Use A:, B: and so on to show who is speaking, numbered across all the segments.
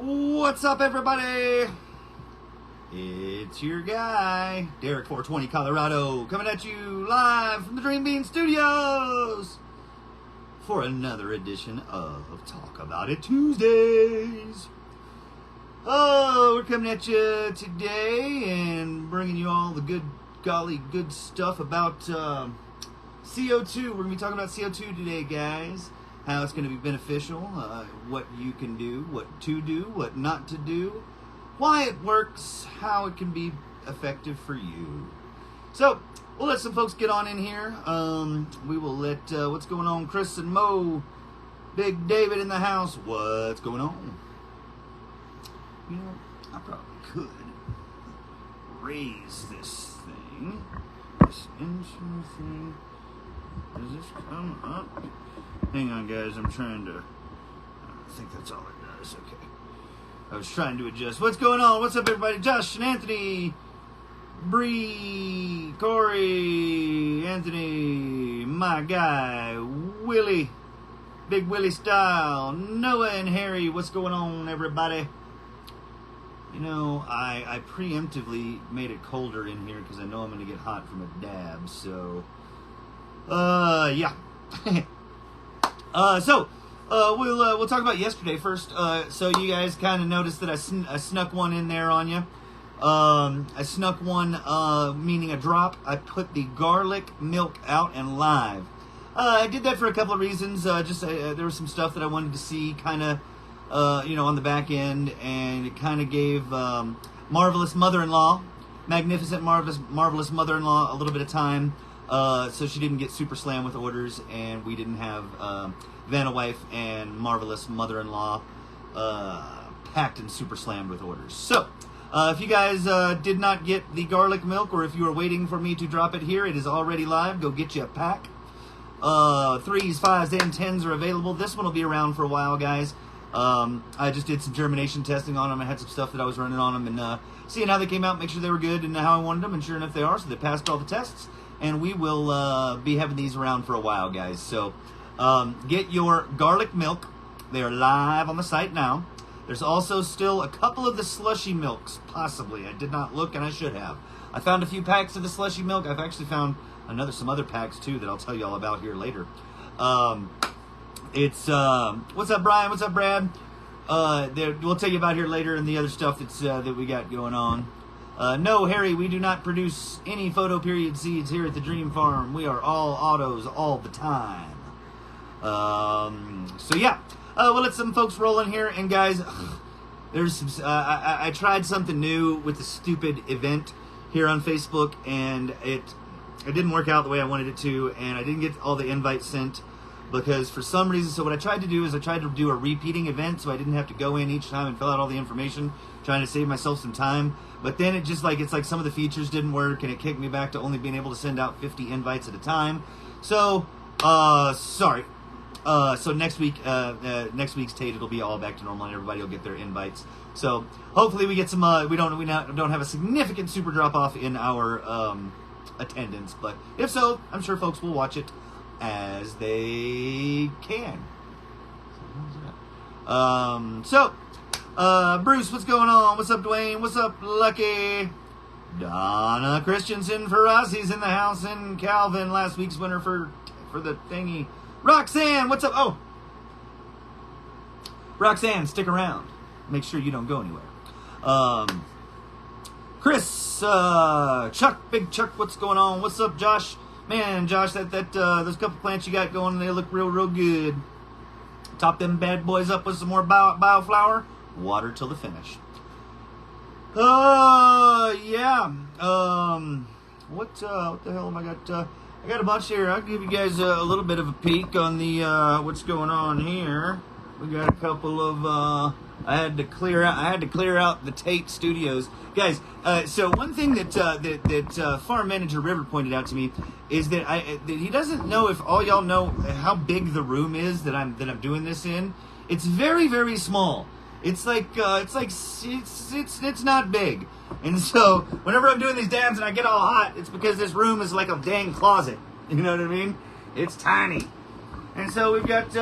A: What's up, everybody? It's your guy, Derek 420 Colorado, coming at you live from the Dream Bean Studios for another edition of Talk About It Tuesdays. Oh, we're coming at you today and bringing you all the good stuff about CO2. We're going to be talking about CO2 today, guys. How it's going to be beneficial, what you can do, what to do, what not to do, why it works, how it can be effective for you. So, we'll let some folks get on in here. We will let, what's going on, Chris and Mo, Big David in the house, what's going on? You know, I probably could raise this thing, this intro thing. Does this come up? Hang on, guys, I'm trying to, I think that's all it does, okay. I was trying to adjust. What's going on? What's up, everybody? Josh and Anthony, Bree, Corey, Anthony, my guy, Willie, Big Willie Style, Noah and Harry, what's going on, everybody? You know, I preemptively made it colder in here because I know I'm going to get hot from a dab, so, yeah. We'll talk about yesterday first. So you guys kind of noticed that I snuck one in there on you. I snuck one, meaning a drop. I put the garlic milk out and live. I did that for a couple of reasons. There was some stuff that I wanted to see kind of, on the back end, and it kind of gave Marvelous Mother-in-Law, Magnificent Marvelous Mother-in-Law a little bit of time. So she didn't get super slammed with orders, and we didn't have Vanna Wife and Marvelous Mother-in-Law packed and super slammed with orders. So, if you guys did not get the garlic milk, or if you are waiting for me to drop it here, it is already live. Go get you a pack. 3s, 5s, and 10s are available. This one will be around for a while, guys. I just did some germination testing on them. I had some stuff that I was running on them, and seeing how they came out, make sure they were good and how I wanted them, and sure enough they are, so they passed all the tests. And we will be having these around for a while, guys. So get your garlic milk. They are live on the site now. There's also still a couple of the slushy milks, possibly. I did not look, and I should have. I found a few packs of the slushy milk. I've actually found some other packs, too, that I'll tell you all about here later. What's up, Brian? What's up, Brad? We'll tell you about here later and the other stuff that we got going on. No, Harry, we do not produce any photo period seeds here at the Dream Farm. We are all autos all the time. So yeah, we'll let some folks roll in here. And guys, there's some, I tried something new with the stupid event here on Facebook, and it didn't work out the way I wanted it to, and I didn't get all the invites sent because for some reason, so what I tried to do is I tried to do a repeating event so I didn't have to go in each time and fill out all the information, trying to save myself some time. But then it's like some of the features didn't work, and it kicked me back to only being able to send out 50 invites at a time. So, sorry. So next week's Tate, it'll be all back to normal, and everybody will get their invites. So hopefully we get some. We don't have a significant super drop off in our attendance, but if so, I'm sure folks will watch it as they can. Bruce, what's going on? What's up, Dwayne? What's up, Lucky? Donna Christensen for us. He's in the house. And Calvin, last week's winner for the thingy. Roxanne, what's up? Oh, Roxanne, stick around. Make sure you don't go anywhere. Chris, Chuck, Big Chuck, what's going on? What's up, Josh? Man, Josh, those couple plants you got going, they look real good. Top them bad boys up with some more bioflower. Water till the finish. Yeah. What the hell have I got? I got a bunch here. I'll give you guys a little bit of a peek on the what's going on here. We got a couple of. I had to clear out the Tate Studios, guys. So one thing that Farm Manager River pointed out to me is that that he doesn't know if all y'all know how big the room is that I'm doing this in. It's very, very small. It's not big. And so whenever I'm doing these dabs and I get all hot, it's because this room is like a dang closet. You know what I mean? It's tiny. And so we've got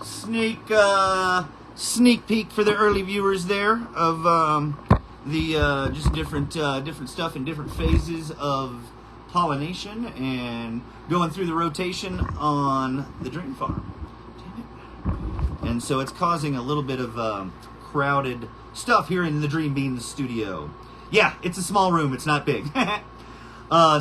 A: sneak sneak peek for the early viewers there of the just different stuff in different phases of pollination and going through the rotation on the dream farm. Damn it. And so it's causing a little bit of crowded stuff here in the Dream Beans studio. Yeah, it's a small room. It's not big.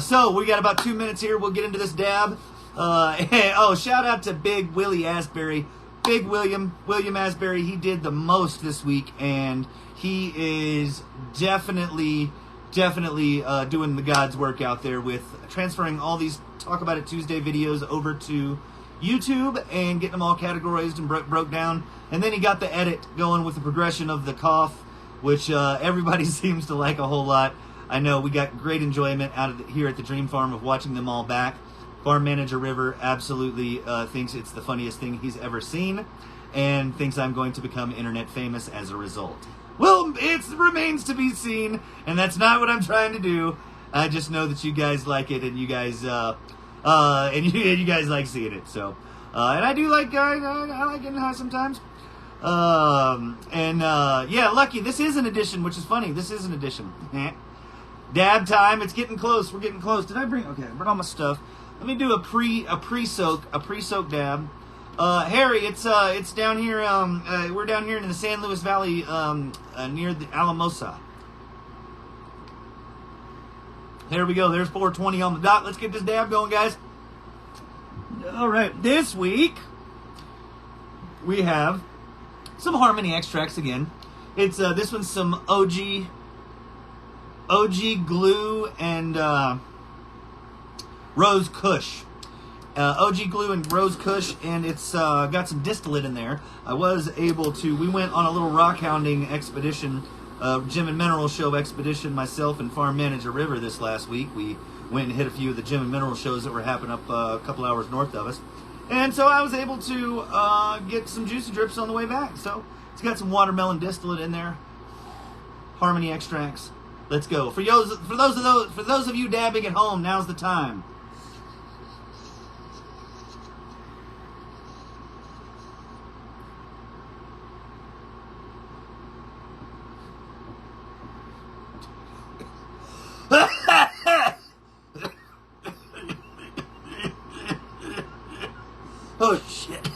A: So we got about 2 minutes here. We'll get into this dab. Oh, shout out to Big Willie Asbury. Big William Asbury. He did the most this week, and he is definitely doing the God's work out there with transferring all these Talk About It Tuesday videos over to YouTube and getting them all categorized and broke down. And then he got the edit going with the progression of the cough, which everybody seems to like a whole lot. I know we got great enjoyment out of here at the Dream Farm of watching them all back. Farm Manager River absolutely thinks it's the funniest thing he's ever seen and thinks I'm going to become internet famous as a result. Well, it remains to be seen, and that's not what I'm trying to do. I just know that you guys like it, and you guys you guys like seeing it. So, and I do like I like getting high sometimes. Yeah, Lucky, this is an edition, which is funny. This is an edition. Dab time. It's getting close. We're getting close. Did I bring? Okay, I brought all my stuff. Let me do a pre-soak dab. Harry, it's down here. We're down here in the San Luis Valley, near the Alamosa. There we go. There's 4:20 on the dot. Let's get this dab going, guys. All right. This week we have some Harmony extracts again. It's this one's some OG glue and Rose Kush. OG glue and Rose Kush, and it's got some distillate in there. I was able to, we went on a little rock hounding expedition, Gem and Mineral Show expedition, myself and Farm Manager River this last week. We went and hit a few of the Gem and Mineral shows that were happening up a couple hours north of us. And so I was able to get some juicy drips on the way back. So it's got some watermelon distillate in there. Harmony extracts. Let's go. For those of you dabbing at home, now's the time. Oh shit.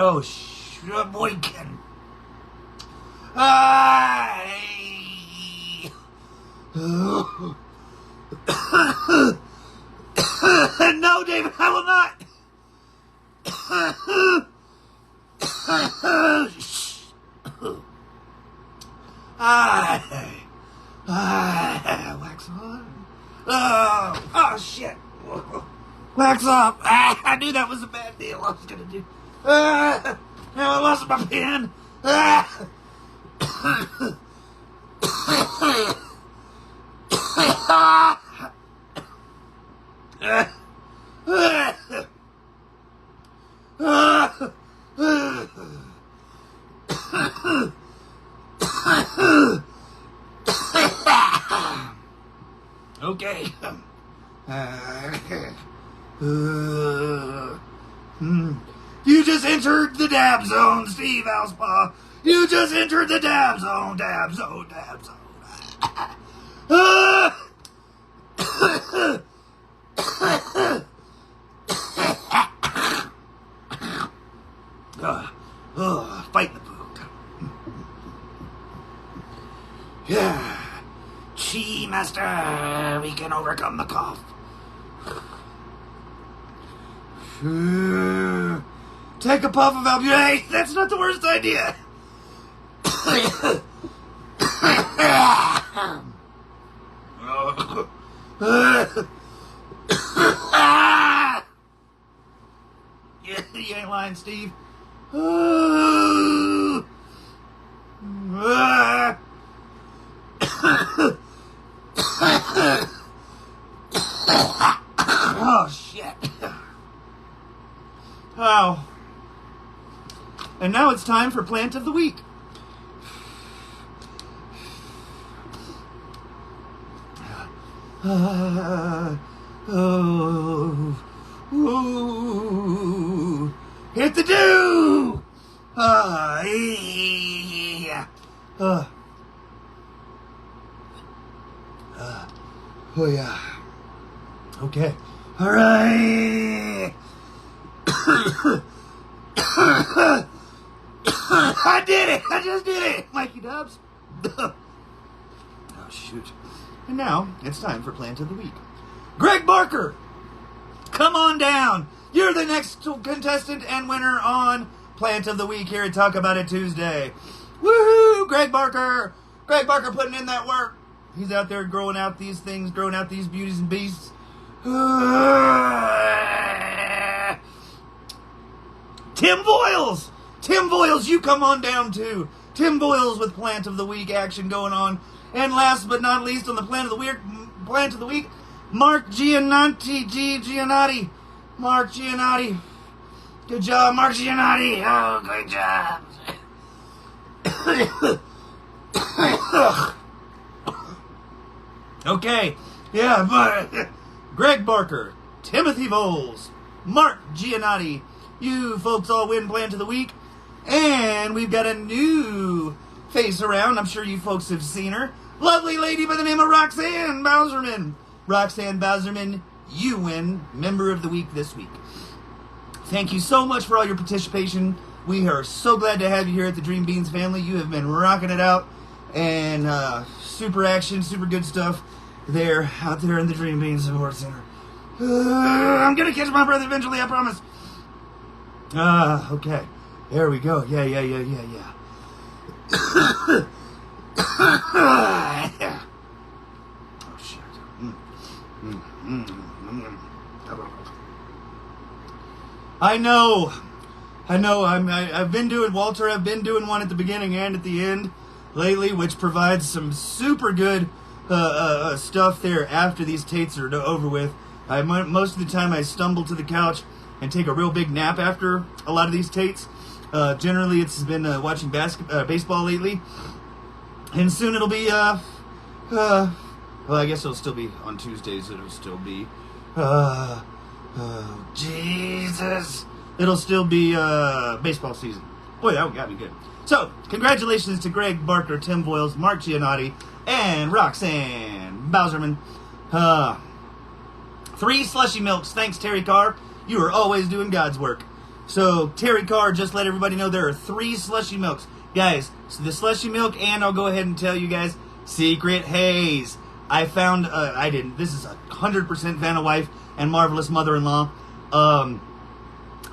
A: Oh shit, boy, Ken. No, David, I will not. Wax on. Oh, shit. Wax off. I knew that was a bad deal I was going to do. Now I lost my pen. Okay. You just entered the dab zone, Steve Alspaugh. You just entered the dab zone, dab zone, dab zone. Fight the food. Yeah. Chi, master, we can overcome the cough. Take a puff of albumin. Hey, that's not the worst idea. Yeah, you ain't lying, Steve. Oh, shit. Oh. And now it's time for Plant of the Week. Hit the dew! Yeah. Oh, yeah. Okay. All right. I did it. I just did it. Mikey Dubs. Oh, shoot. And now it's time for Plant of the Week. Greg Barker, come on down. You're the next contestant and winner on Plant of the Week here at Talk About It Tuesday. Woohoo, Greg Barker. Greg Barker putting in that work. He's out there growing out these things, growing out these beauties and beasts. Tim Voiles. Tim Voiles, you come on down too. Tim Voiles with Plant of the Week action going on. And last but not least on the Plant of the Week, Mark Giannotti. Mark Giannotti. Good job, Mark Giannotti. Oh, great job. Okay. Yeah, but Greg Barker, Timothy Voiles, Mark Giannotti. You folks all win Plant of the Week. And we've got a new face around. I'm sure you folks have seen her. Lovely lady by the name of Roxanne Bowserman. Roxanne Bowserman, you win Member of the Week this week. Thank you so much for all your participation. We are so glad to have you here at the Dream Beans family. You have been rocking it out. And super action, super good stuff there, out there in the Dream Beans Support Center. I'm going to catch my breath eventually, I promise. Okay. There we go. Yeah. Oh, shit. I know. I've been doing, Walter, I've been doing one at the beginning and at the end lately, which provides some super good stuff there after these tates are over with. Most of the time I stumble to the couch and take a real big nap after a lot of these tates. Generally, it's been watching baseball lately. And soon it'll be, well, I guess it'll still be on Tuesdays. It'll still be, Jesus. It'll still be baseball season. Boy, that got me good. So, congratulations to Greg Barker, Tim Voiles, Mark Giannotti, and Roxanne Bowserman. 3 slushy milks. Thanks, Terry Carr. You are always doing God's work. So, Terry Carr just let everybody know there are 3 slushy milks. Guys, so the slushy milk, and I'll go ahead and tell you guys, Secret Haze. I found, this is 100% Vanna wife and marvelous mother-in-law.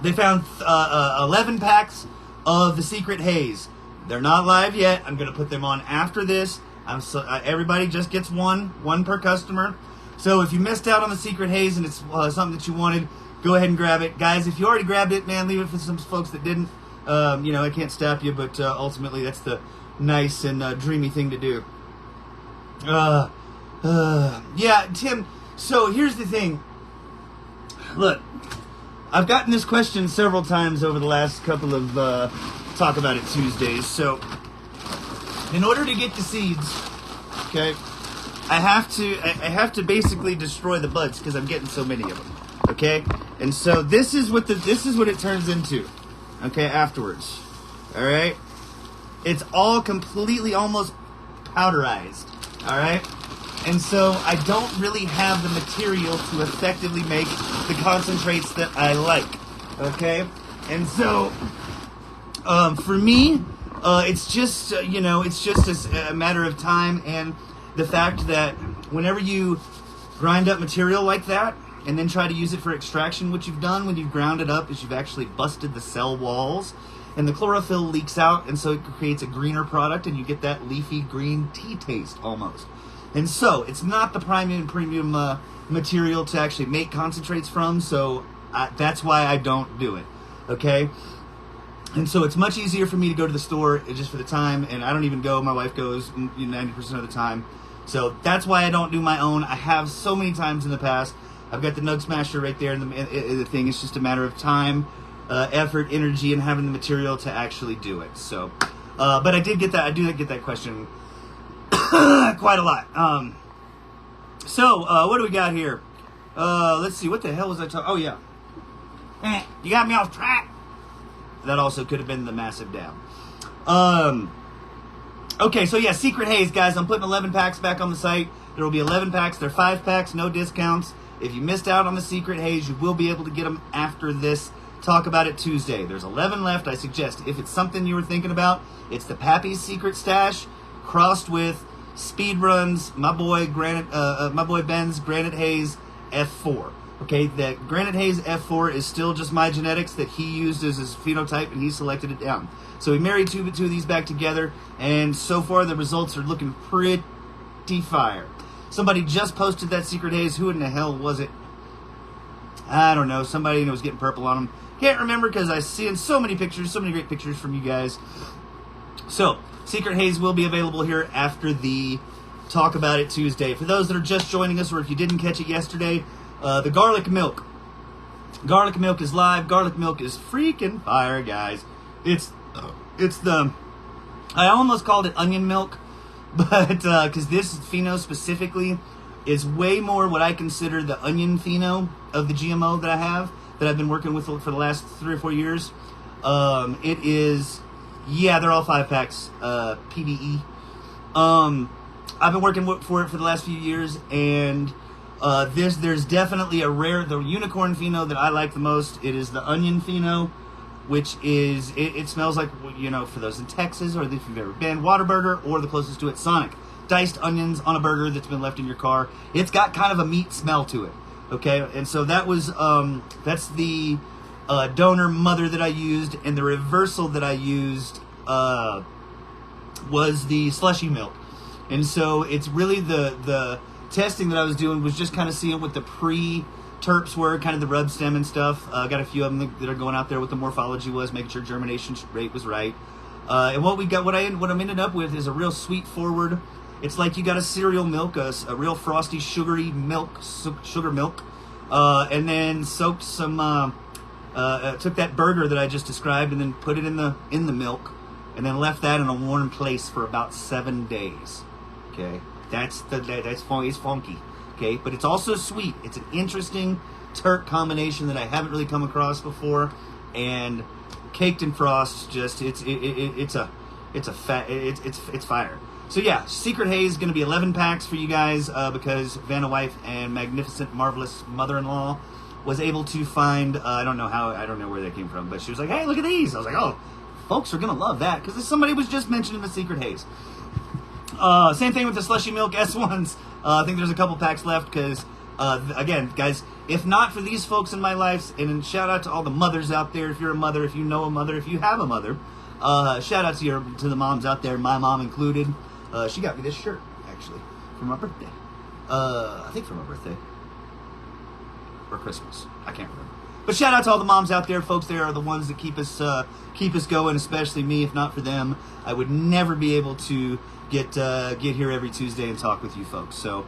A: They found 11 packs of the Secret Haze. They're not live yet. I'm going to put them on after this. Everybody just gets one per customer. So if you missed out on the Secret Haze and it's something that you wanted, go ahead and grab it. Guys, if you already grabbed it, man, leave it for some folks that didn't. I can't stop you, but ultimately that's the nice and dreamy thing to do. Yeah, Tim, so here's the thing. Look, I've gotten this question several times over the last couple of Talk About It Tuesdays. So, in order to get the seeds, okay, I have to basically destroy the buds because I'm getting so many of them. Okay, and so this is what it turns into. Okay, afterwards. All right, it's all completely almost powderized. All right. And so I don't really have the material to effectively make the concentrates that I like, okay? And so, for me, it's just, it's just a matter of time and the fact that whenever you grind up material like that and then try to use it for extraction, what you've done when you've ground it up is you've actually busted the cell walls and the chlorophyll leaks out, and so it creates a greener product and you get that leafy green tea taste almost. And so, it's not the premium material to actually make concentrates from, so that's why I don't do it, okay? And so, it's much easier for me to go to the store just for the time, and I don't even go. My wife goes 90% of the time. So, that's why I don't do my own. I have so many times in the past. I've got the Nug Smasher right there, and the thing. It's just a matter of time, effort, energy, and having the material to actually do it. So, but I did get that. I do get that question quite a lot. So, what do we got here? Let's see. What the hell was I talking? Oh yeah, you got me off track. That also could have been the massive down. Okay, so yeah, Secret Haze, guys. I'm putting 11 packs back on the site. There will be 11 packs. They're 5 packs, no discounts. If you missed out on the Secret Haze, you will be able to get them after this Talk About It Tuesday. There's 11 left. I suggest, if it's something you were thinking about, it's the Pappy's Secret Stash crossed with speed runs. My boy Ben's Granite Haze F4. Okay, that Granite Haze F4 is still just my genetics that he used as his phenotype, and he selected it down. So we married two of these back together, and so far the results are looking pretty fire. Somebody just posted that Secret Haze. Who in the hell was it? I don't know. Somebody was getting purple on them. Can't remember because I see in so many pictures, so many great pictures from you guys. So, Secret Haze will be available here after the Talk About It Tuesday. For those that are just joining us, or if you didn't catch it yesterday, the garlic milk. Garlic milk is live. Garlic milk is freaking fire, guys. It's the, I almost called it onion milk, but because this pheno specifically is way more what I consider the onion pheno of the GMO that I have, that I've been working with for the last 3 or 4 years. It is, yeah, they're all 5 packs, PBE. I've been working for it for the last few years, and there's definitely the unicorn pheno that I like the most. It is the onion pheno, which is, it smells like, you know, for those in Texas, or if you've ever been, Whataburger, or the closest to it, Sonic. Diced onions on a burger that's been left in your car. It's got kind of a meat smell to it, okay? And so that was, that's the donor mother that I used, and the reversal that I used was the slushy milk. And so it's really the testing that I was doing was just kind of seeing what the terps were, kind of the rub stem and stuff. Got a few of them that are going out there, what the morphology was, making sure germination rate was right. And what I'm ended up with is a real sweet forward. It's like you got a cereal milk, a real frosty, sugary milk, sugar milk, and then soaked some. Took that burger that I just described and then put it in the milk, and then left that in a warm place for about 7 days. Okay, that's funky. It's funky. Okay, but it's also sweet. It's an interesting tart combination that I haven't really come across before, and caked in frost. Just it's fire. So yeah, Secret Haze is going to be 11 packs for you guys because Vanna Wife and magnificent, marvelous mother-in-law was able to find. I don't know where they came from, but she was like, "Hey, look at these." I was like, "Oh, folks are going to love that," because somebody was just mentioning the Secret Haze. Same thing with the slushy milk S1s. I think there's a couple packs left because, again, guys, if not for these folks in my life, and shout out to all the mothers out there. If you're a mother, if you know a mother, if you have a mother, shout out to the moms out there, my mom included. She got me this shirt, actually, for my birthday. I think for my birthday. Or Christmas. I can't remember. But shout out to all the moms out there, folks. They are the ones that keep us going, especially me. If not for them, I would never be able to get here every Tuesday and talk with you folks. So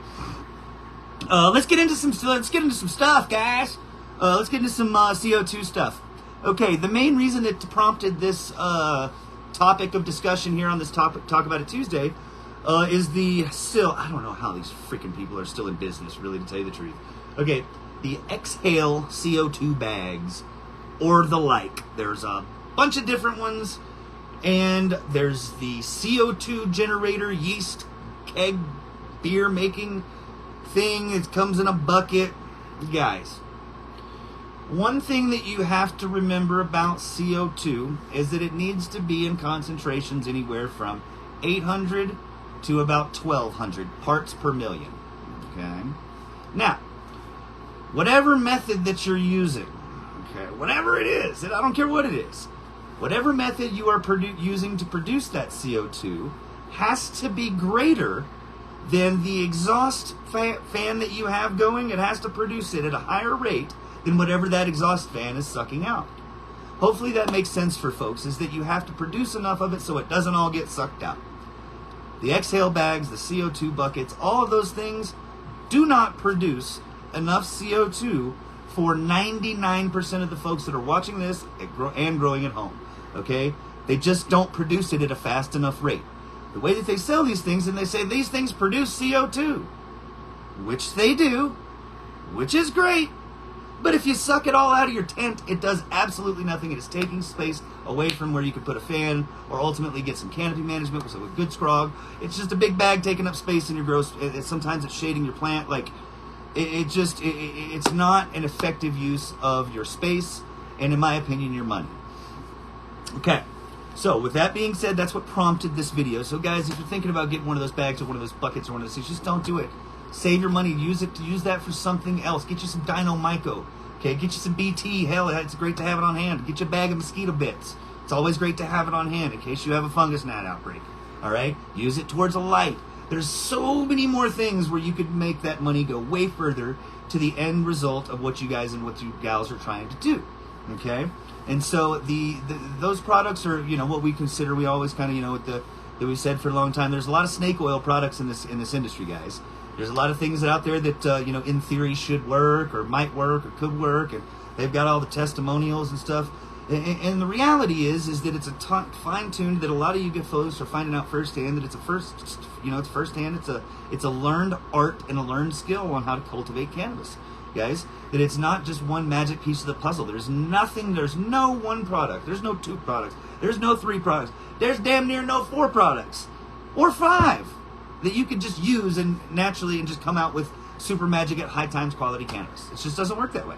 A: let's get into some stuff, guys. Let's get into some CO2 stuff. Okay, the main reason that prompted this topic of discussion here on this Talk About It Tuesday is I don't know how these freaking people are still in business, really, to tell you the truth. Okay, the Exhale CO2 bags, or the like. There's a bunch of different ones, and there's the CO2 generator yeast keg beer making thing. It comes in a bucket. Guys, one thing that you have to remember about CO2 is that it needs to be in concentrations anywhere from 800 to about 1,200 parts per million. Okay? Now, whatever method that you're using, okay, whatever it is, and I don't care what it is, whatever method you are using to produce that CO2 has to be greater than the exhaust fan that you have going. It has to produce it at a higher rate than whatever that exhaust fan is sucking out. Hopefully that makes sense for folks, is that you have to produce enough of it so it doesn't all get sucked out. The Exhale bags, the CO2 buckets, all of those things do not produce enough CO2 for 99% of the folks that are watching this and growing at home, okay? They just don't produce it at a fast enough rate. The way that they sell these things, and they say these things produce CO2, which they do, which is great, but if you suck it all out of your tent, it does absolutely nothing. It is taking space away from where you could put a fan or ultimately get some canopy management with a good scrog. It's just a big bag taking up space in your gross. Sometimes it's shading your plant. Like, it's not an effective use of your space and, in my opinion, your money. Okay, so with that being said, that's what prompted this video. So guys, if you're thinking about getting one of those bags or one of those buckets or one of those things, just don't do it. Save your money, use that for something else. Get you some Dino Myco, okay? Get you some BT. Hell, it's great to have it on hand. Get you a bag of mosquito bits. It's always great to have it on hand in case you have a fungus gnat outbreak. All right, use it towards a light. There's so many more things where you could make that money go way further to the end result of what you guys and what you gals are trying to do, okay? And so those products are, you know, what we consider. We always kind of, you know, that we've said for a long time. There's a lot of snake oil products in this industry, guys. There's a lot of things out there that you know, in theory should work or might work or could work, and they've got all the testimonials and stuff. And the reality is that it's fine-tuned. That a lot of you good folks are finding out firsthand that it's it's firsthand. It's a learned art and a learned skill on how to cultivate cannabis, guys. That it's not just one magic piece of the puzzle. There's no one product. There's no two products. There's no three products. There's damn near no four products or five that you could just use and naturally and just come out with super magic at high times quality cannabis. It just doesn't work that way.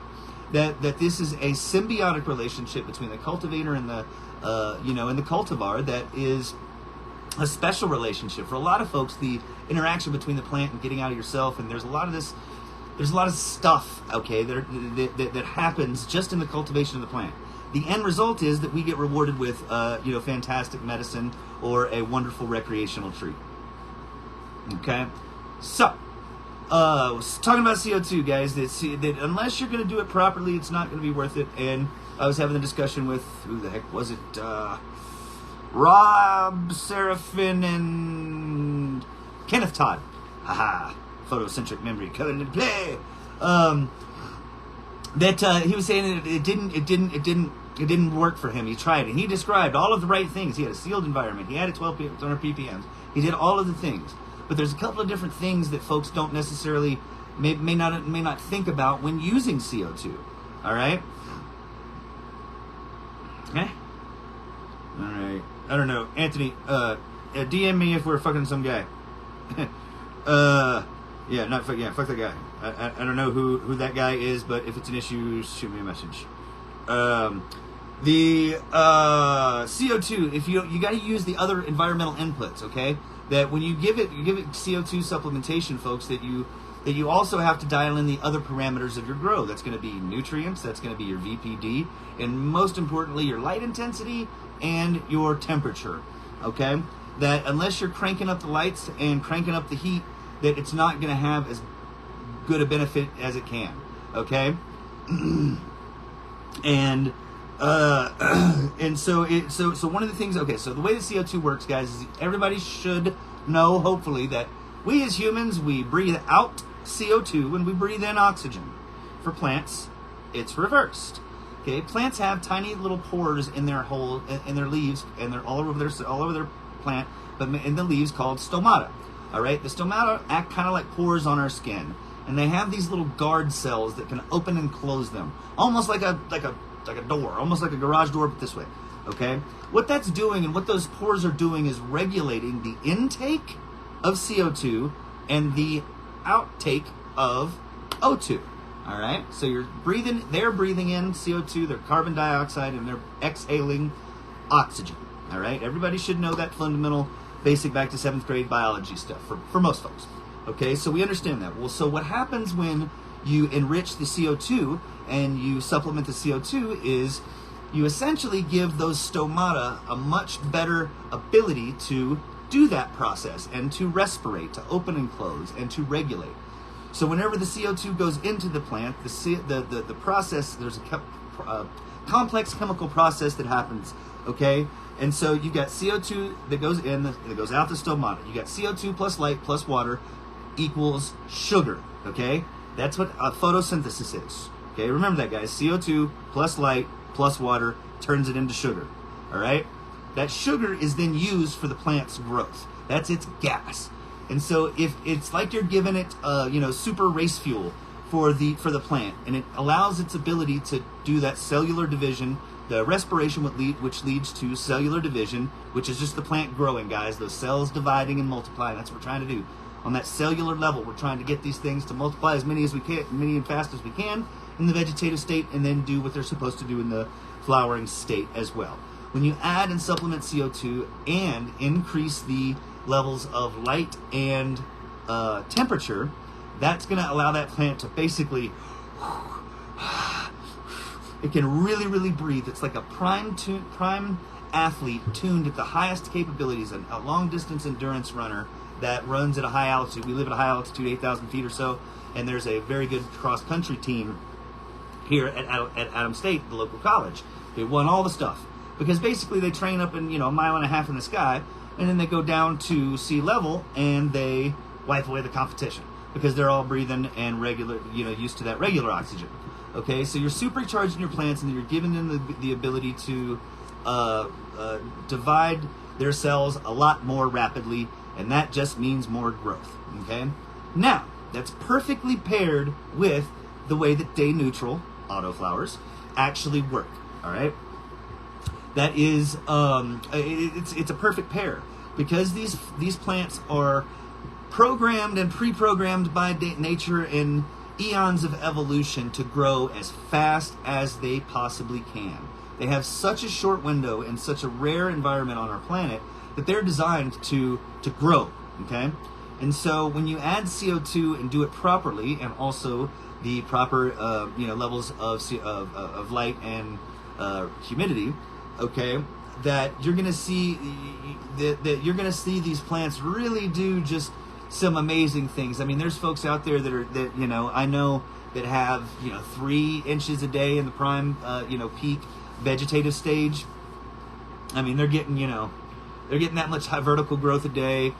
A: That this is a symbiotic relationship between the cultivator and the and the cultivar that is a special relationship. For a lot of folks, the interaction between the plant and getting out of yourself, and there's a lot of stuff, okay, that happens just in the cultivation of the plant. The end result is that we get rewarded with fantastic medicine or a wonderful recreational treat. Okay, so talking about CO2, guys, that unless you're going to do it properly, it's not going to be worth it. And I was having a discussion with, who the heck was it? Rob Seraphin and Kenneth Todd. Haha, photocentric memory coming into play. He was saying that it didn't work for him. He tried it. He described all of the right things. He had a sealed environment. He had 1200 ppms. He did all of the things. But there's a couple of different things that folks don't necessarily may not think about when using CO2. All right. Okay. All right. I don't know, Anthony. DM me if we're fucking some guy. Fuck that guy. I don't know who that guy is, but if it's an issue, shoot me a message. The CO2. If you got to use the other environmental inputs, okay? That when you give it CO2 supplementation, folks, that you also have to dial in the other parameters of your grow. That's going to be nutrients, that's going to be your VPD, and most importantly, your light intensity and your temperature, okay? That unless you're cranking up the lights and cranking up the heat, that it's not going to have as good a benefit as it can, okay? And so one of the things, okay, so the way the CO2 works, guys, is everybody should know, hopefully, that we as humans, we breathe out CO2 and we breathe in oxygen. For plants, it's reversed. Okay, plants have tiny little pores in their leaves, and they're all over their plant, but in the leaves called stomata. All right, the stomata act kind of like pores on our skin, and they have these little guard cells that can open and close them, almost like a door, almost like a garage door, but this way. Okay, what that's doing and what those pores are doing is regulating the intake of CO2 and the outtake of O2. All right, so they're breathing in CO2, they're carbon dioxide, and they're exhaling oxygen. All right, everybody should know that fundamental, basic, back to 7th grade biology stuff for most folks. Okay, so we understand that. Well, so what happens when you enrich the CO2 and you supplement the CO2 is you essentially give those stomata a much better ability to do that process and to respirate, to open and close, and to regulate. So whenever the CO2 goes into the plant, the process, there's a complex chemical process that happens, okay? And so you got CO2 that goes in, that goes out the stomata. You got CO2 plus light plus water equals sugar, okay? That's what photosynthesis is. Okay, remember that, guys. CO2 plus light plus water turns it into sugar. All right? That sugar is then used for the plant's growth. That's its gas. And so if it's like you're giving it, super race fuel for the plant, and it allows its ability to do that cellular division, the respiration which leads to cellular division, which is just the plant growing, guys. Those cells dividing and multiplying. That's what we're trying to do. On that cellular level, we're trying to get these things to multiply as many as we can, many and fast as we can in the vegetative state, and then do what they're supposed to do in the flowering state as well. When you add and supplement CO2 and increase the levels of light and temperature, that's going to allow that plant to basically, it can really, really breathe. It's like a prime athlete tuned at the highest capabilities, a long distance endurance runner that runs at a high altitude. We live at a high altitude, 8,000 feet or so, and there's a very good cross country team here at Adams State, the local college. They won all the stuff because basically they train up in a mile and a half in the sky, and then they go down to sea level and they wipe away the competition because they're all breathing and used to that regular oxygen. Okay, so you're supercharging your plants, and you're giving them the ability to divide their cells a lot more rapidly, and that just means more growth. Okay, now that's perfectly paired with the way that day neutral autoflowers actually work. All right, that is it's a perfect pair because these plants are programmed and pre-programmed by nature and eons of evolution to grow as fast as they possibly can. They have such a short window and such a rare environment on our planet that they're designed to grow. Okay, and so when you add CO2 and do it properly, and also the proper levels of light and humidity, okay, that you're gonna see these plants really do just some amazing things. I mean, there's folks out there that I know that have 3 inches a day in the prime peak vegetative stage. I mean, they're getting that much high vertical growth a day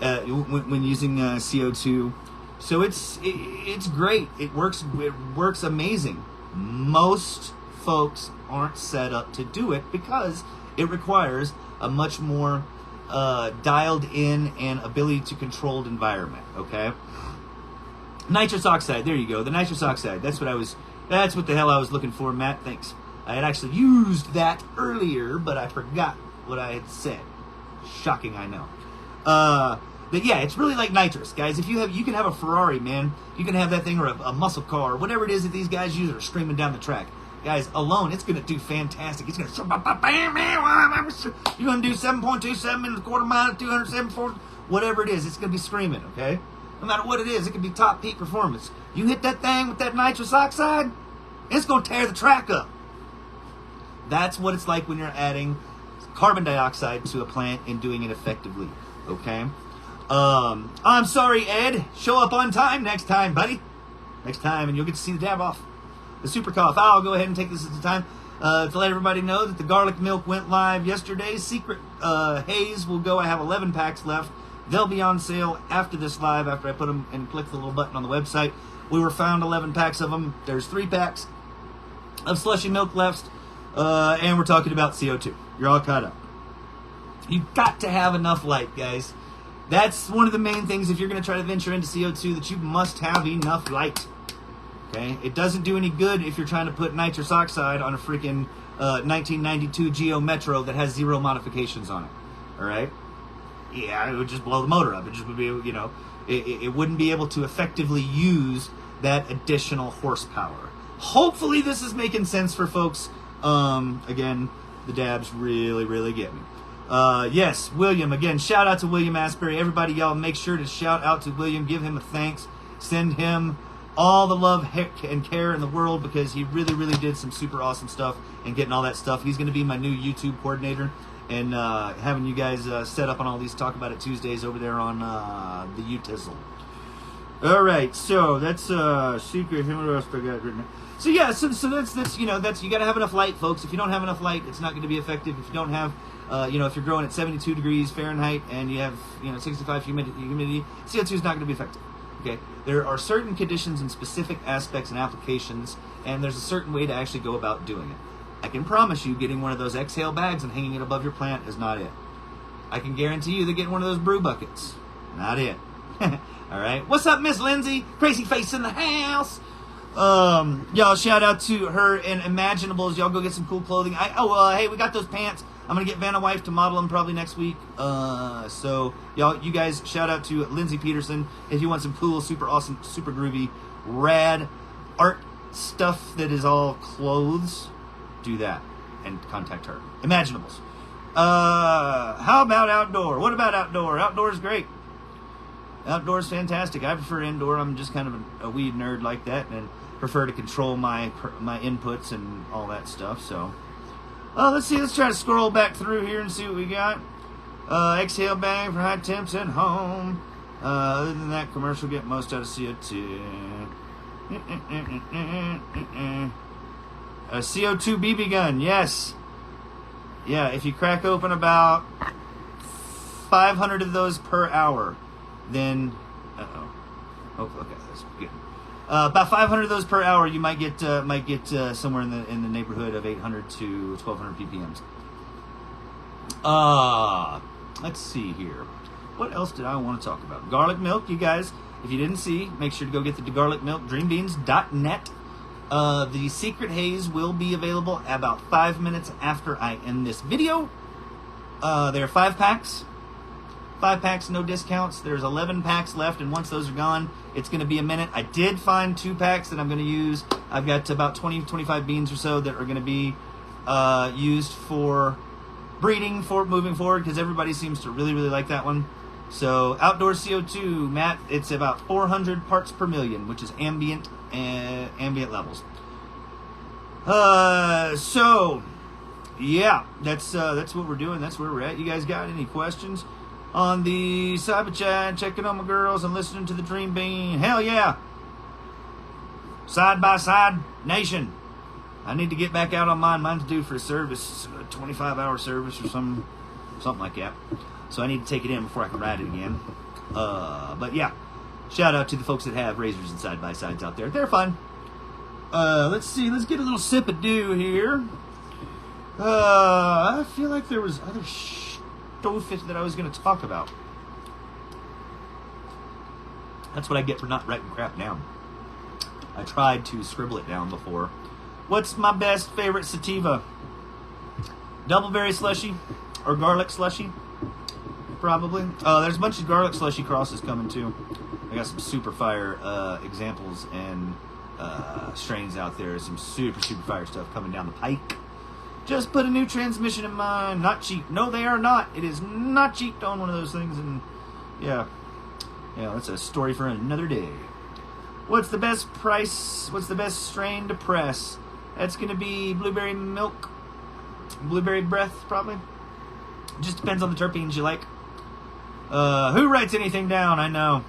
A: when using CO2. So it's great. It works amazing. Most folks aren't set up to do it because it requires a much more dialed in and ability to controlled environment. Okay, nitrous oxide. There you go. The nitrous oxide. That's what the hell I was looking for, Matt. Thanks. I had actually used that earlier, but I forgot what I had said. Shocking, I know. But yeah, it's really like nitrous, guys. If you can have a Ferrari, man. You can have that thing, or a muscle car, or whatever it is that these guys use, are streaming down the track. Guys, alone, it's going to do fantastic. It's going to... You're going to do 7.27 in the quarter mile, 274, whatever it is. It's going to be screaming, okay? No matter what it is, it can be top peak performance. You hit that thing with that nitrous oxide, it's going to tear the track up. That's what it's like when you're adding carbon dioxide to a plant and doing it effectively, okay? I'm sorry, Ed. Show up on time next time, buddy. Next time, and you'll get to see the dab off. The super cough. I'll go ahead and take this as the time to let everybody know that the garlic milk went live yesterday. Secret Haze will go. I have 11 packs left. They'll be on sale after this live, after I put them and click the little button on the website. We were found 11 packs of them. There's 3 packs of slushy milk left, and we're talking about CO2. You're all caught up. You've got to have enough light, guys. That's one of the main things if you're going to try to venture into CO2, that you must have enough light. Okay? It doesn't do any good if you're trying to put nitrous oxide on a freaking 1992 Geo Metro that has 0 modifications on it. All right? Yeah, it would just blow the motor up. It just would be, it wouldn't be able to effectively use that additional horsepower. Hopefully this is making sense for folks. Again, the dabs really, really get me. Yes, William, again, shout out to William Asbury. Everybody, y'all, make sure to shout out to William. Give him a thanks. Send him all the love and care in the world, because he really, really did some super awesome stuff and getting all that stuff. He's going to be my new YouTube coordinator and having you guys set up on all these Talk About It Tuesdays over there on the UTizzle. All right, so that's secret. What else I got written down? So yeah, so that's you got to have enough light, folks. If you don't have enough light, it's not going to be effective. If you don't have if you're growing at 72 degrees Fahrenheit and you have 65 humidity, CO2 is not going to be effective. Okay, there are certain conditions and specific aspects and applications, and there's a certain way to actually go about doing it. I can promise you getting one of those exhale bags and hanging it above your plant is not it. I can guarantee you that getting one of those brew buckets, not it. All right, what's up, Miss Lindsay? Crazy face in the house. Y'all, shout out to her and Imaginables. Y'all go get some cool clothing. Hey, we got those pants. I'm gonna get Vanna Wife to model them probably next week. So y'all, you guys, shout out to Lindsay Peterson. If you want some cool, super awesome, super groovy, rad art stuff that is all clothes, do that and contact her. Imaginables. How about outdoor? What about outdoor? Outdoor is great. Outdoor is fantastic. I prefer indoor. I'm just kind of a weed nerd like that, and prefer to control my inputs and all that stuff. So, let's see. Let's try to scroll back through here and see what we got. Exhale bag for high temps at home. Other than that, commercial get most out of CO2. A CO2 BB gun, yes. Yeah, if you crack open about 500 of those per hour, then okay, that's good. About 500 of those per hour, you might get somewhere in the neighborhood of 800 to 1200 ppms. Let's see here. What else did I want to talk about? Garlic milk, you guys. If you didn't see, make sure to go get the garlic milk. Dreambeans.net. The secret haze will be available about 5 minutes after I end this video. There are 5 packs. 5 packs, no discounts. There's 11 packs left, and once those are gone, it's going to be a minute. I did find 2 packs that I'm going to use. I've got about 20-25 beans or so that are going to be used for breeding for moving forward, because everybody seems to really, really like that one. So outdoor CO2, Matt, it's about 400 parts per million, which is ambient levels. So yeah, that's what we're doing. That's where we're at. You guys got any questions on the cyber chat? Checking on my girls and listening to the Dream Bean. Hell yeah! Side by side nation. I need to get back out on mine. Mine's due for a service, a 25-hour service or something like that. So I need to take it in before I can ride it again. But yeah, shout out to the folks that have razors and side-by-sides out there. They're fun. Let's see. Let's get a little sip of dew here. I feel like there was other stuff that I was going to talk about. That's what I get for not writing crap down. I tried to scribble it down before. What's my best favorite sativa? Doubleberry slushy or garlic slushy? Probably. There's a bunch of garlic slushy crosses coming too. I got some super fire examples and strains out there. Some super fire stuff coming down the pike. Just put a new transmission in mine. Not cheap. No, they are not. It is not cheap to own one of those things. And yeah, that's a story for another day. What's the best price? What's the best strain to press? That's going to be blueberry milk, blueberry breath, probably. Just depends on the terpenes you like. Who writes anything down? I know.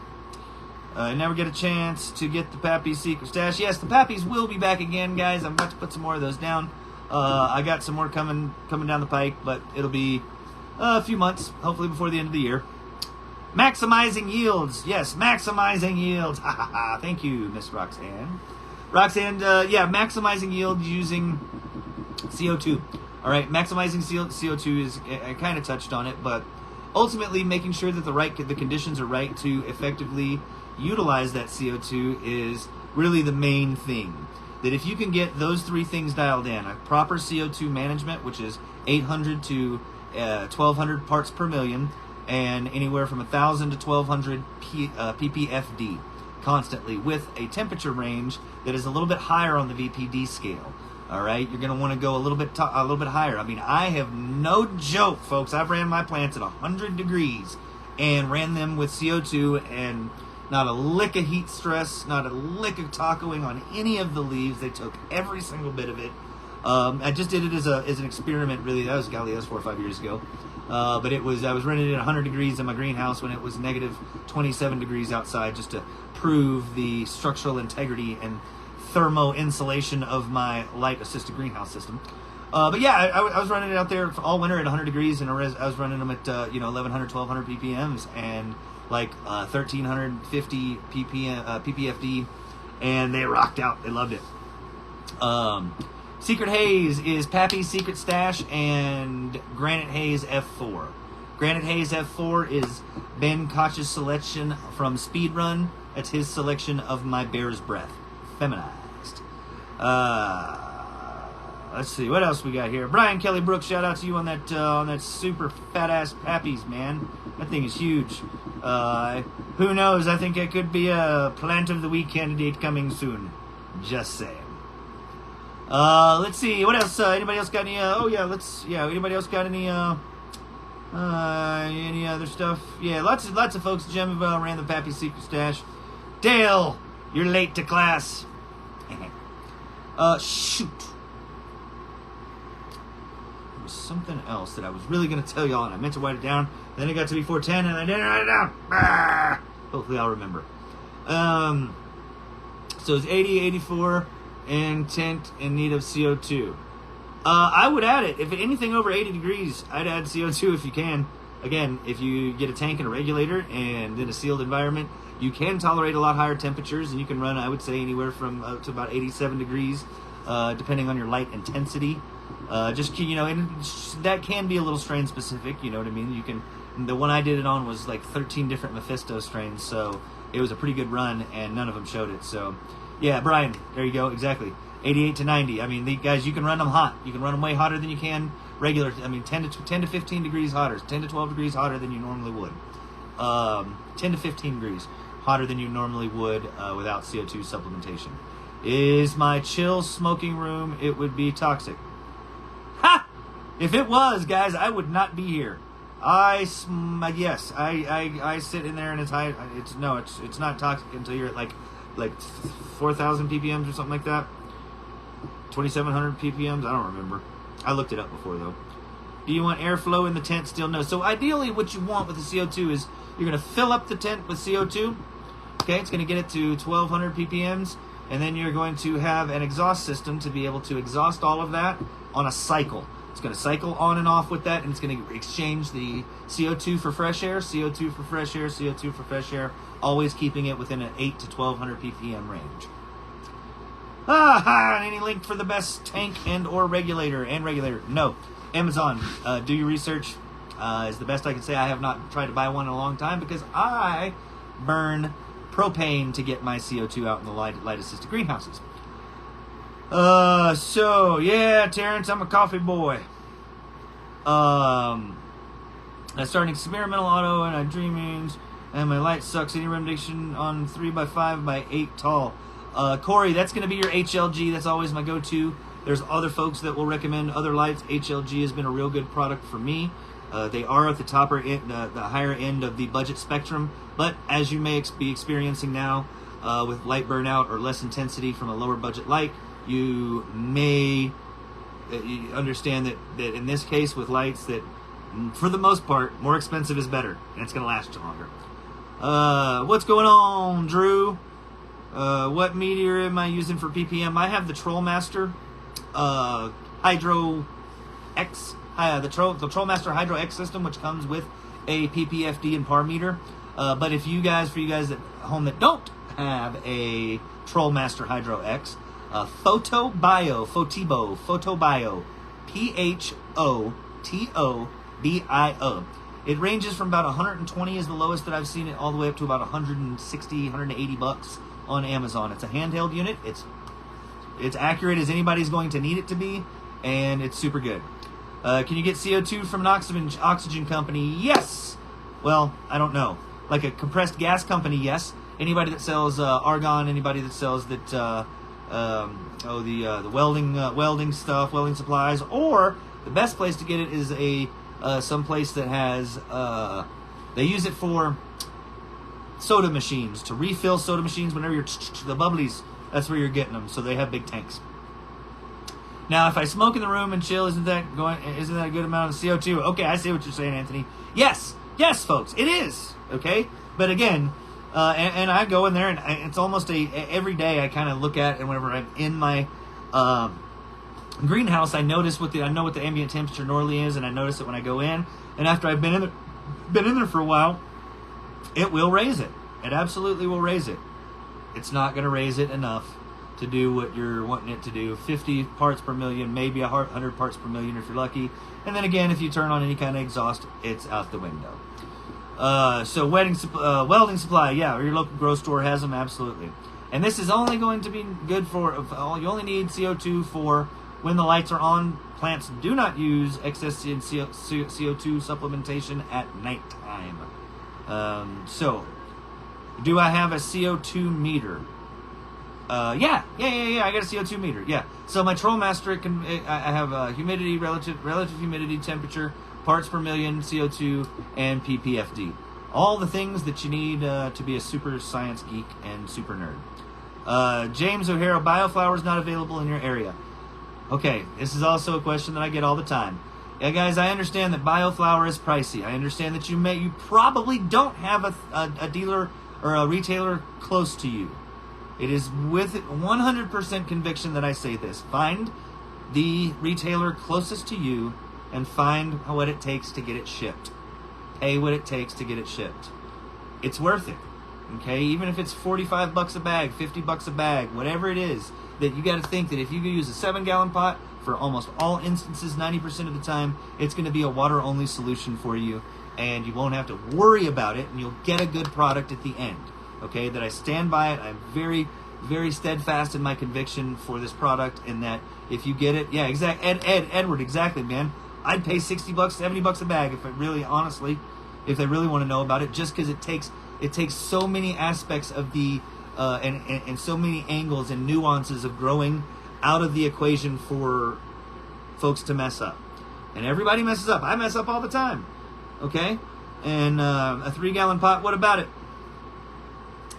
A: I never get a chance to get the Pappy's secret stash. Yes, the Pappy's will be back again, guys. I'm about to put some more of those down. I got some more coming down the pike, but it'll be a few months, hopefully before the end of the year. Maximizing yields. Yes, maximizing yields. Ha ha ha. Thank you, Miss Roxanne. Roxanne, yeah, maximizing yield using CO2. All right, maximizing CO2 is, I kind of touched on it, but ultimately making sure that the conditions are right to effectively utilize that CO2 is really the main thing. That if you can get those 3 things dialed in, a proper CO2 management, which is 800 to 1200 parts per million, and anywhere from 1000 to 1200 ppfd constantly, with a temperature range that is a little bit higher on the VPD scale. All right, you're going to want to go a little bit higher. I mean, I have no joke, folks. I've ran my plants at 100 degrees and ran them with CO2, and not a lick of heat stress, not a lick of tacoing on any of the leaves. They took every single bit of it. I just did it as an experiment, really. That was 4 or 5 years ago. But I was running it at 100 degrees in my greenhouse when it was negative 27 degrees outside, just to prove the structural integrity and thermo insulation of my light assisted greenhouse system. But yeah, I was running it out there all winter at 100 degrees, and I was running them at 1100, 1200 ppms, and like 1350 ppfd, and they rocked out. They loved it. Secret Haze is Pappy's Secret Stash and Granite Haze F4. Granite Haze F4 is Ben Koch's selection from Speedrun. That's his selection of my Bear's Breath, feminized. Let's see what else we got here. Brian Kelly Brooks, shout out to you on that super fat ass Pappy's, man. That thing is huge. Who knows? I think it could be a Plant of the Week candidate coming soon. Just saying. Let's see what else. Anybody else got any? Anybody else got any? Any other stuff? Yeah, lots of folks. Jemville ran the Pappy Secret Stash. Dale, you're late to class. Shoot. There was something else that I was really going to tell y'all, and I meant to write it down. Then it got to be 4:10, and I didn't write it down. Hopefully I'll remember. So it's 80, 84, and tent in need of CO2. I would add it. If anything over 80 degrees, I'd add CO2 if you can. Again, if you get a tank and a regulator and in a sealed environment, you can tolerate a lot higher temperatures, and you can run, I would say, anywhere from to about 87 degrees, depending on your light intensity. And that can be a little strain specific, you know what I mean? The one I did it on was like 13 different Mephisto strains, so it was a pretty good run, and none of them showed it. So, yeah, Brian, there you go, exactly. 88 to 90. I mean, guys, you can run them hot. You can run them way hotter than you can regular. I mean, 10 to 15 degrees hotter, 10 to 12 degrees hotter than you normally would. 10 to 15 degrees hotter than you normally would without CO2 supplementation. Is my chill smoking room? It would be toxic. Ha! If it was, guys, I would not be here. I sit in there and it's high. It's not toxic until you're at like 4,000 ppms or something like that. 2,700 ppms. I don't remember. I looked it up before though. Do you want airflow in the tent? Still no. So ideally, what you want with the CO2 is you're going to fill up the tent with CO2. Okay, it's going to get it to 1,200 ppms, and then you're going to have an exhaust system to be able to exhaust all of that on a cycle. It's going to cycle on and off with that, and it's going to exchange the CO2 for fresh air, CO2 for fresh air, CO2 for fresh air, always keeping it within an 8 to 1,200 ppm range. Any link for the best tank and or regulator? No. Amazon, do your research, is the best I can say. I have not tried to buy one in a long time because I burn propane to get my CO2 out in the light assisted greenhouses. So yeah, Terrence, I'm a coffee boy. I started experimental auto and I dreaming, and my light sucks. Any recommendation on 3x5x8 tall? Corey, that's going to be your HLG. That's always my go-to. There's other folks that will recommend other lights. HLG has been a real good product for me. They are at the the higher end of the budget spectrum, but as you may be experiencing now with light burnout or less intensity from a lower budget light, you may understand that in this case with lights that for the most part more expensive is better, and it's going to last you longer. What's going on, Drew? What meter am I using for ppm? I have the Trollmaster Hydro X, the Trollmaster Hydro X system, which comes with a ppfd and par meter. But for you guys at home that don't have a Trollmaster Hydro X, Photobio, Photobio. It ranges from about 120 is the lowest that I've seen it, all the way up to about 160, 180 bucks on Amazon. It's a handheld unit. It's accurate as anybody's going to need it to be, and it's super good. Can you get CO2 from an oxygen company? Yes. Well, I don't know. Like a compressed gas company, yes. Anybody that sells argon, anybody that sells that the welding stuff, welding supplies, or the best place to get it is some place that has they use it for soda machines, to refill soda machines whenever you're the bubblies. That's where you're getting them. So they have big tanks. Now, if I smoke in the room and chill, isn't that a good amount of CO2? Okay, I see what you're saying, Anthony. Yes, folks, it is. Okay, but again, and I go in there, and it's almost every day I kind of look at, and whenever I'm in my greenhouse, I know what the ambient temperature normally is, and I notice it when I go in. And after I've been in there for a while, it will raise it. It absolutely will raise it. It's not going to raise it enough to do what you're wanting it to do. 50 parts per million, maybe 100 parts per million if you're lucky. And then again, if you turn on any kind of exhaust, it's out the window. So welding supply, yeah, or your local grocery store has them, absolutely. And this is only going to be good for, you only need CO2 for when the lights are on. Plants do not use excess CO2 supplementation at nighttime. So, do I have a CO2 meter? Yeah, I got a CO2 meter, yeah. So my TrollMaster, I have humidity, relative humidity, temperature, parts per million, CO2, and ppfd. All the things that you need to be a super science geek and super nerd. James O'Hara, Bioflower is not available in your area. Okay, this is also a question that I get all the time. Yeah, guys, I understand that Bioflower is pricey. I understand that you probably don't have a dealer or a retailer close to you. It is with 100% conviction that I say this. Find the retailer closest to you and find what it takes to get it shipped. Pay what it takes to get it shipped. It's worth it. Okay, even if it's $45 a bag, $50 a bag, whatever it is, that you got to think that if you use a 7-gallon pot, for almost all instances, 90% of the time, it's going to be a water-only solution for you, and you won't have to worry about it, and you'll get a good product at the end. Okay, that I stand by it. I'm very, very steadfast in my conviction for this product, and that if you get it, yeah, Edward, exactly, man. I'd pay $60, $70 a bag if it really, honestly, if they really want to know about it, just because it takes so many aspects of the and so many angles and nuances of growing out of the equation for folks to mess up. And everybody messes up. I mess up all the time. Okay? And a 3-gallon pot, what about it?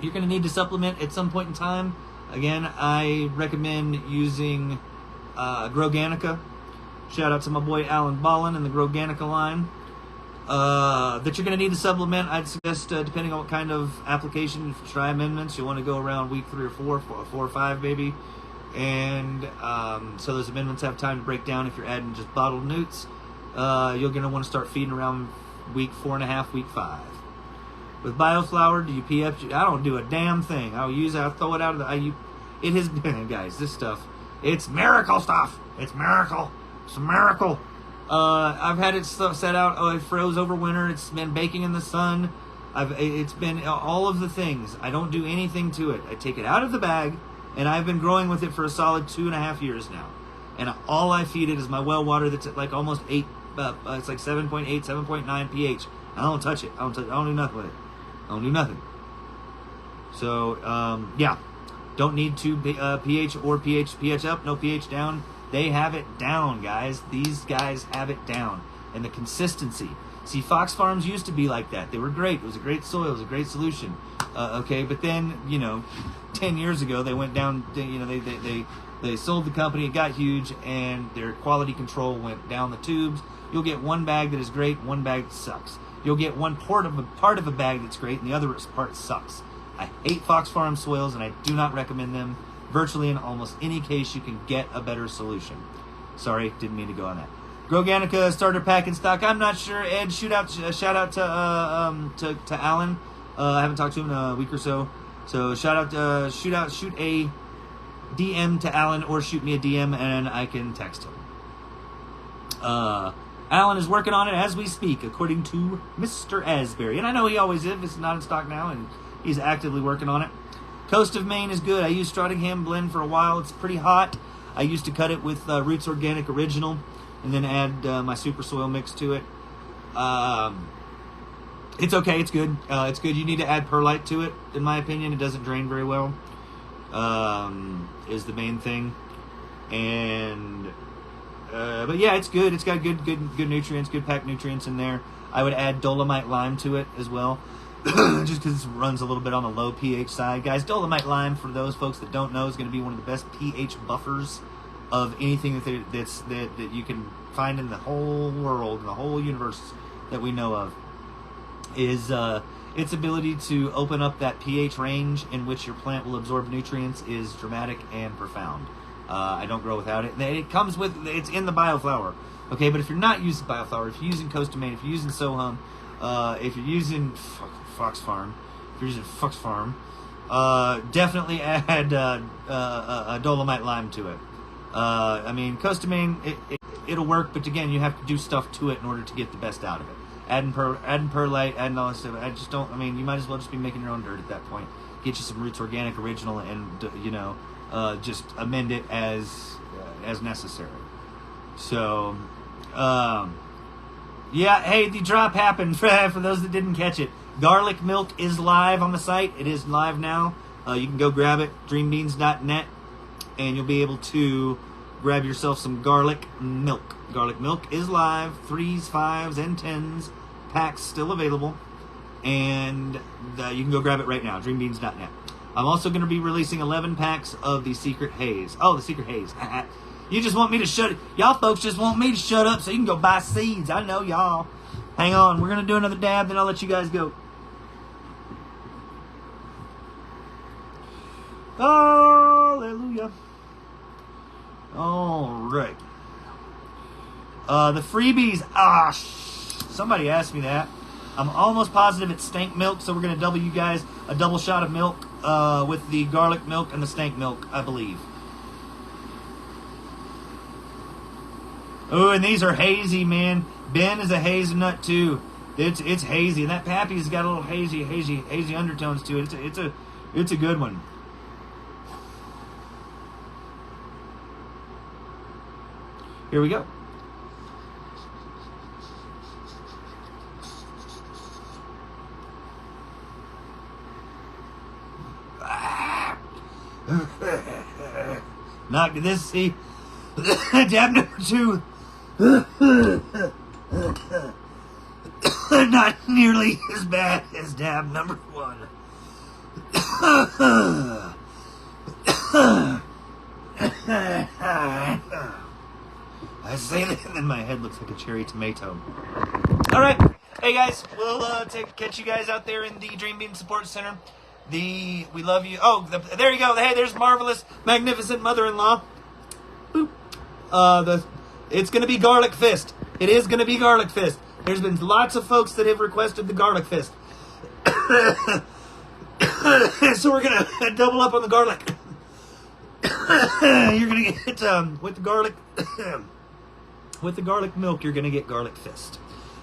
A: You're going to need to supplement at some point in time. Again, I recommend using Groganica. Shout out to my boy Alan Ballin and the Groganica line. That you're going to need to supplement. I'd suggest, depending on what kind of application, if you try amendments, you'll want to go around week 3 or 4 or 5 maybe. And so those amendments have time to break down. If you're adding just bottled newts, you're going to want to start feeding around week 4.5, week 5. With Bioflower, do you PF? I don't do a damn thing. I'll throw it out of the. It has been, guys, this stuff, it's miracle stuff. It's miracle. It's a miracle. I've had it set out. Oh, it froze over winter. It's been baking in the sun. It's been all of the things. I don't do anything to it. I take it out of the bag, and I've been growing with it for a solid 2.5 years now. And all I feed it is my well water that's at like almost 8. It's like 7.8, 7.9 pH. I don't touch it. I don't do nothing with it. I don't do nothing. So yeah, don't need to pH or pH up, no pH down. They have it down, guys. These guys have it down. And the consistency. See, Fox Farms used to be like that. They were great. It was a great soil. It was a great solution. Okay, but then, 10 years ago, they went down, they sold the company. It got huge, and their quality control went down the tubes. You'll get one bag that is great, one bag that sucks. You'll get one part of a bag that's great, and the other part sucks. I hate Fox Farm soils, and I do not recommend them. Virtually in almost any case, you can get a better solution. Sorry, didn't mean to go on that. Groganica starter pack in stock. I'm not sure. Ed, shout out to Alan. I haven't talked to him in a week or so. So shoot a DM to Alan, or shoot me a DM and I can text him. Alan is working on it as we speak, according to Mr. Asbury, and I know he always is. It's not in stock now, and he's actively working on it. Coast of Maine is good. I used Strottingham Blend for a while. It's pretty hot. I used to cut it with Roots Organic Original and then add my super soil mix to it. It's okay. It's good. It's good. You need to add perlite to it, in my opinion. It doesn't drain very well, is the main thing. And but yeah, it's good. It's got good nutrients, good packed nutrients in there. I would add Dolomite Lime to it as well. Just because it runs a little bit on the low pH side. Guys, Dolomite Lime, for those folks that don't know, is going to be one of the best pH buffers of anything that you can find in the whole world, in the whole universe that we know of. Is its ability to open up that pH range in which your plant will absorb nutrients is dramatic and profound. I don't grow without it. It's in the Bioflower. Okay, but if you're not using Bioflower, if you're using Coast of Maine, if you're using Sohum, If you're using Fox Farm, definitely add a Dolomite Lime to it. I mean, Costamine, it'll work, but again, you have to do stuff to it in order to get the best out of it. Adding perlite, adding all this stuff. I just don't. I mean, you might as well just be making your own dirt at that point. Get you some Roots Organic Original, and just amend it as necessary. So, yeah. Hey, the drop happened for those that didn't catch it. Garlic milk is live on the site. It is live now. You can go grab it, dreambeans.net, and you'll be able to grab yourself some garlic milk. Garlic milk is live, 3s, 5s, and 10s. Packs still available. And you can go grab it right now, dreambeans.net. I'm also going to be releasing 11 packs of the Secret Haze. Oh, the Secret Haze. You just want me to shut it. Y'all folks just want me to shut up so you can go buy seeds. I know y'all. Hang on. We're going to do another dab, then I'll let you guys go. Hallelujah. All right. The freebies. Somebody asked me that. I'm almost positive it's stank milk, so we're going to double you guys a double shot of milk with the garlic milk and the stank milk, I believe. Oh, and these are hazy, man. Ben is a hazelnut too. It's hazy, and that Pappy's got a little hazy undertones to it. It's a good one. Here we go. Not this, see. Dab number 2. Not nearly as bad as dab number 1. I say that, and then my head looks like a cherry tomato. All right, hey guys, we'll catch you guys out there in the Dream Bean Support Center. We love you. Oh, there you go. Hey, there's marvelous, magnificent mother-in-law. Boop. It's gonna be Garlic Fist. It is gonna be Garlic Fist. There's been lots of folks that have requested the Garlic Fist. So we're gonna double up on the garlic. You're gonna get with the garlic. With the garlic milk, you're gonna get Garlic Fist.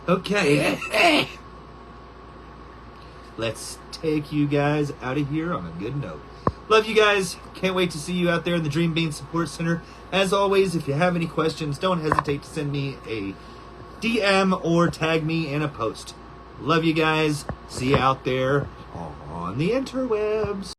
A: Okay. Let's take you guys out of here on a good note. Love you guys. Can't wait to see you out there in the Dream Bean Support Center. As always, if you have any questions, don't hesitate to send me a DM or tag me in a post. Love you guys. See you out there on the interwebs.